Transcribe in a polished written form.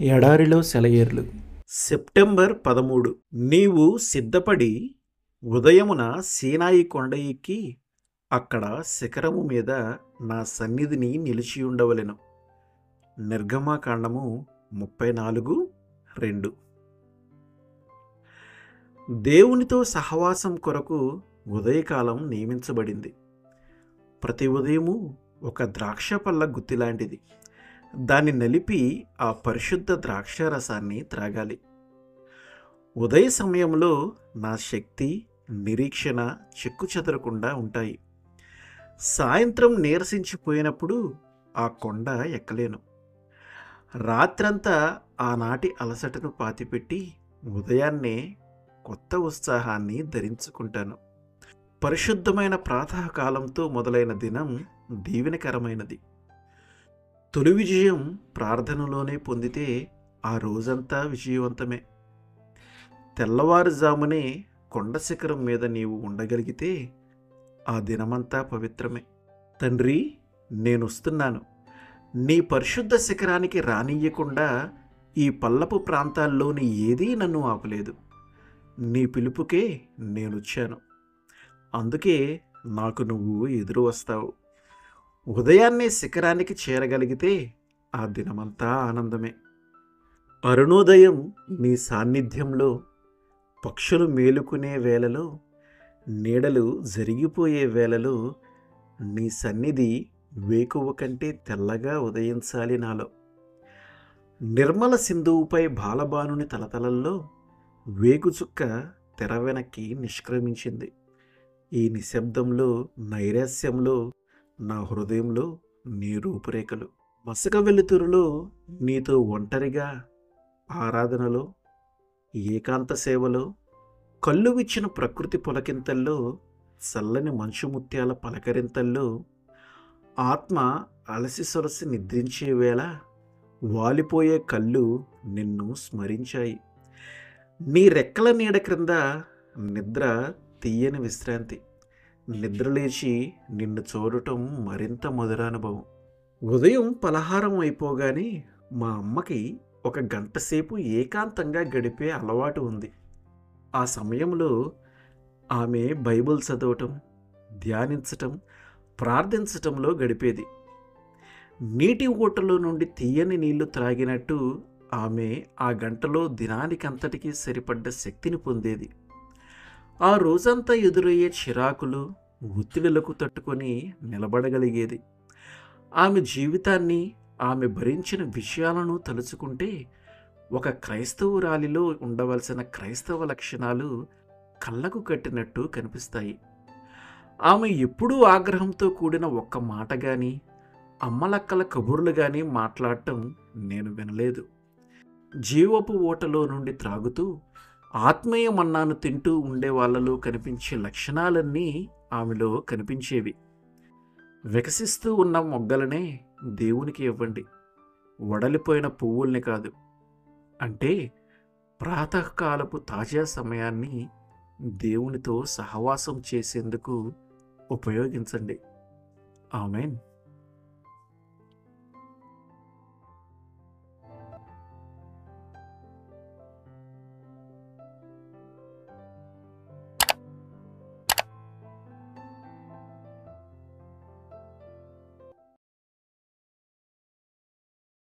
ఎడారిలో సెలయేర్లు. సెప్టెంబర్ 13. నీవు సిద్ధపడి ఉదయమున సీనాయి కొండ ఎక్కి అక్కడ శిఖరము మీద నా సన్నిధిని నిలిచియుండవలెను. నిర్గమాకాండము 34:2. దేవునితో సహవాసం కొరకు ఉదయకాలం నియమించబడింది. ప్రతి ఉదయము ఒక ద్రాక్ష పళ్ళ గుత్తిలాంటిది. దాన్ని నలిపి ఆ పరిశుద్ధ ద్రాక్షారసాన్ని త్రాగాలి. ఉదయ సమయంలో నా శక్తి, నిరీక్షణ చెక్కుచెదరకుండా ఉంటాయి. సాయంత్రం నీరసించిపోయినప్పుడు ఆ కొండ ఎక్కలేను. రాత్రంతా ఆనాటి అలసటను పాతిపెట్టి ఉదయాన్నే కొత్త ఉత్సాహాన్ని ధరించుకుంటాను. పరిశుద్ధమైన ప్రాతకాలంతో మొదలైన దినం దీవెనకరమైనది. తొలి విజయం ప్రార్థనలోనే పొందితే ఆ రోజంతా విజయవంతమే. తెల్లవారుజామునే కొండ శిఖరం మీద నీవు ఉండగలిగితే ఆ దినమంతా పవిత్రమే. తండ్రి, నేనొస్తున్నాను. నీ పరిశుద్ధ శిఖరానికి రానియ్యకుండా ఈ పల్లపు ప్రాంతాల్లోని ఏదీ నన్ను ఆపలేదు. నీ పిలుపుకే నేనొచ్చాను. అందుకే నాకు నువ్వు ఎదురు వస్తావు. ఉదయాన్నే శిఖరానికి చేరగలిగితే ఆ దినమంతా ఆనందమే. అరుణోదయం నీ సాన్నిధ్యంలో, పక్షులు మేలుకునే వేళలో, నీడలు జరిగిపోయే వేళలో నీ సన్నిధి వేకువ కంటే తెల్లగా ఉదయించాలి నాలో. నిర్మల సింధువుపై బాలబానుని తలతలల్లో వేగుచుక్క తెర వెనక్కి నిష్క్రమించింది. ఈ నిశ్శబ్దంలో, నైరాస్యంలో నా హృదయంలో నీ రూపురేఖలు. మసక వెలుతురులో నీతో ఒంటరిగా ఆరాధనలో, ఏకాంత సేవలో, కళ్ళు విచ్చిన ప్రకృతి పులకింతల్లో, చల్లని మంచు ముత్యాల పలకరింతల్లో ఆత్మ అలసి సొలసి నిద్రించే వేళ వాలిపోయే కళ్ళు నిన్ను స్మరించాయి. నీ రెక్కల నీడ క్రింద నిద్ర తీయని విశ్రాంతి. నిద్రలేచి నిన్ను చూడటం మరింత మధురానుభవం. ఉదయం పలహారం అయిపోగానే మా అమ్మకి ఒక గంట సేపు ఏకాంతంగా గడిపే అలవాటు ఉంది. ఆ సమయంలో ఆమె బైబిల్ చదవటం, ధ్యానించటం, ప్రార్థించటంలో గడిపేది. నీటి ఊటలో నుండి తీయని నీళ్లు త్రాగినట్టు ఆమె ఆ గంటలో దినానికంతటికీ సరిపడ్డ శక్తిని పొందేది. ఆ రోజంతా ఎదురయ్యే చిరాకులు, ఒత్తిడులకు తట్టుకొని నిలబడగలిగేది. ఆమె జీవితాన్ని, ఆమె భరించిన విషయాలను తలుచుకుంటే ఒక క్రైస్తవురాలిలో ఉండవలసిన క్రైస్తవ లక్షణాలు కళ్ళకు కట్టినట్టు కనిపిస్తాయి. ఆమె ఎప్పుడూ ఆగ్రహంతో కూడిన ఒక్క మాట కానీ, అమ్మలక్కల కబుర్లు కానీ మాట్లాడటం నేను వినలేదు. జీవపు ఓటలో నుండి త్రాగుతూ ఆత్మీయ మన్నాను తింటూ ఉండే వాళ్ళలో కనిపించే లక్షణాలన్నీ ఆమెలో కనిపించేవి. వికసిస్తూ ఉన్న మొగ్గలనే దేవునికి ఇవ్వండి, వడలిపోయిన పువ్వుల్ని కాదు. అంటే ప్రాతకాలపు తాజా సమయాన్ని దేవునితో సహవాసం చేసేందుకు ఉపయోగించండి. ఆమేన్.